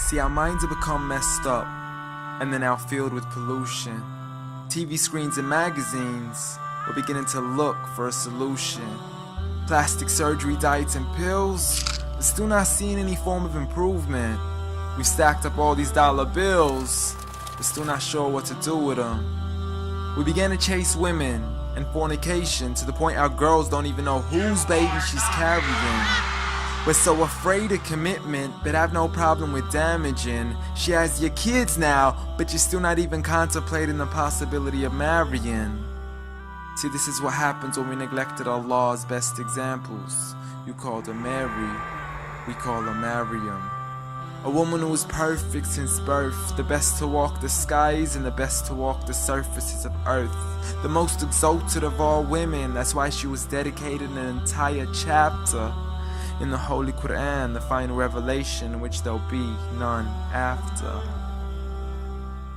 See, our minds have become messed up, and they're now filled with pollution. TV screens and magazines, we're beginning to look for a solution. Plastic surgery, diets and pills, but still not seeing any form of improvement. We've stacked up all these dollar bills, but still not sure what to do with them. We began to chase women and fornication to the point our girls don't even know whose baby she's carrying. We're so afraid of commitment, but have no problem with damaging. She has your kids now, but you're still not even contemplating the possibility of marrying. See, this is what happens when we neglected Allah's best examples. You called her Mary, we call her Maryam. A woman who was perfect since birth, the best to walk the skies and the best to walk the surfaces of earth. The most exalted of all women, that's why she was dedicated an entire chapter in the Holy Quran, the final revelation in which there'll be none after.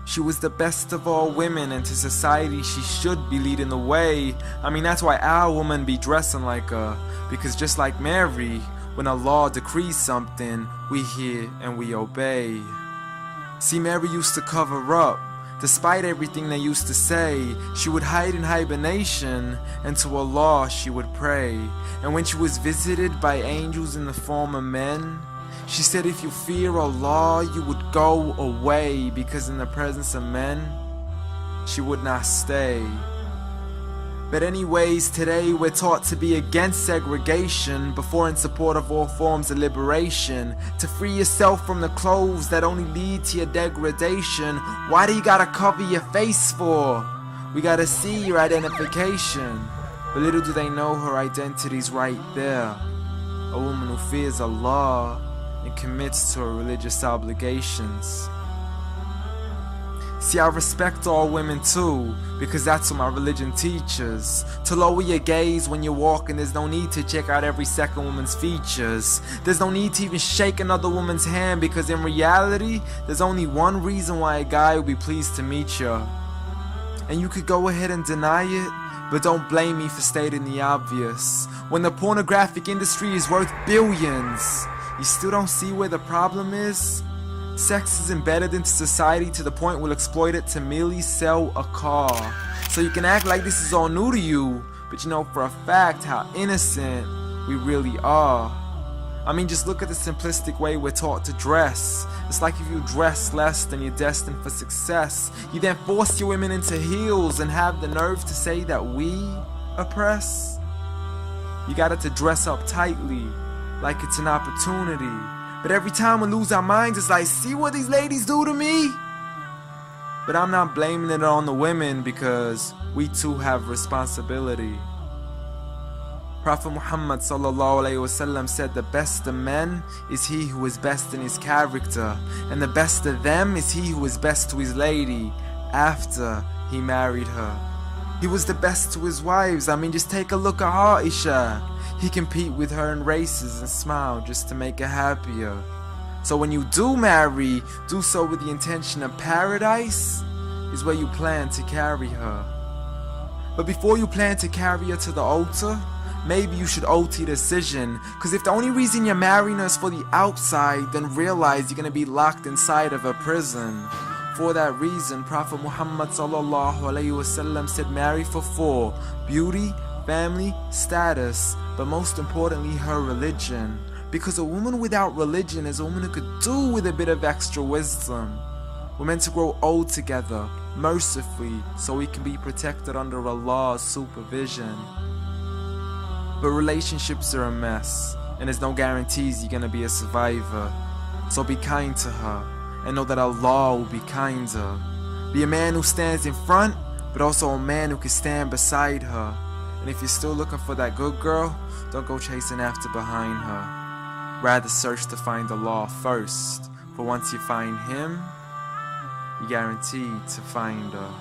She was the best of all women, and to society she should be leading the way. I mean, that's why our women be dressing like her, because just like Mary, when Allah decrees something, we hear and we obey. See, Mary used to cover up. Despite everything they used to say, she would hide in hibernation, and to Allah she would pray. And when she was visited by angels in the form of men, she said if you fear Allah, you would go away, because in the presence of men, she would not stay. But anyways, today we're taught to be against segregation before in support of all forms of liberation. To free yourself from the clothes that only lead to your degradation. Why do you gotta cover your face for? We gotta see your identification. But little do they know her identity's right there. A woman who fears Allah and commits to her religious obligations. See, I respect all women too, because that's what my religion teaches. To lower your gaze when you're walking, there's no need to check out every second woman's features. There's no need to even shake another woman's hand, because in reality, there's only one reason why a guy would be pleased to meet you. And you could go ahead and deny it, but don't blame me for stating the obvious. When the pornographic industry is worth billions, you still don't see where the problem is? Sex is embedded into society to the point we'll exploit it to merely sell a car. So you can act like this is all new to you, but you know for a fact how innocent we really are. I mean, just look at the simplistic way we're taught to dress. It's like if you dress less, then you're destined for success. You then force your women into heels and have the nerve to say that we oppress. You got it to dress up tightly, like it's an opportunity. But every time we lose our minds, it's like, see what these ladies do to me? But I'm not blaming it on the women, because we too have responsibility. Prophet Muhammad ﷺ said the best of men is he who is best in his character, and the best of them is he who is best to his lady after he married her. He was the best to his wives. I mean, just take a look at Aisha. He compete with her in races and smile just to make her happier. So when you do marry, do so with the intention of paradise is where you plan to carry her. But before you plan to carry her to the altar, maybe you should alter your decision. Cause if the only reason you're marrying her is for the outside, then realize you're gonna be locked inside of a prison. For that reason, Prophet Muhammad ﷺ said marry for 4: beauty, family, status, but most importantly her religion. Because a woman without religion is a woman who could do with a bit of extra wisdom. We're meant to grow old together, mercifully, so we can be protected under Allah's supervision. But relationships are a mess, and there's no guarantees you're gonna be a survivor. So be kind to her, and know that Allah will be kinder. Be a man who stands in front, but also a man who can stand beside her. And if you're still looking for that good girl, don't go chasing after behind her. Rather search to find Allah first, for once you find Him, you're guaranteed to find her.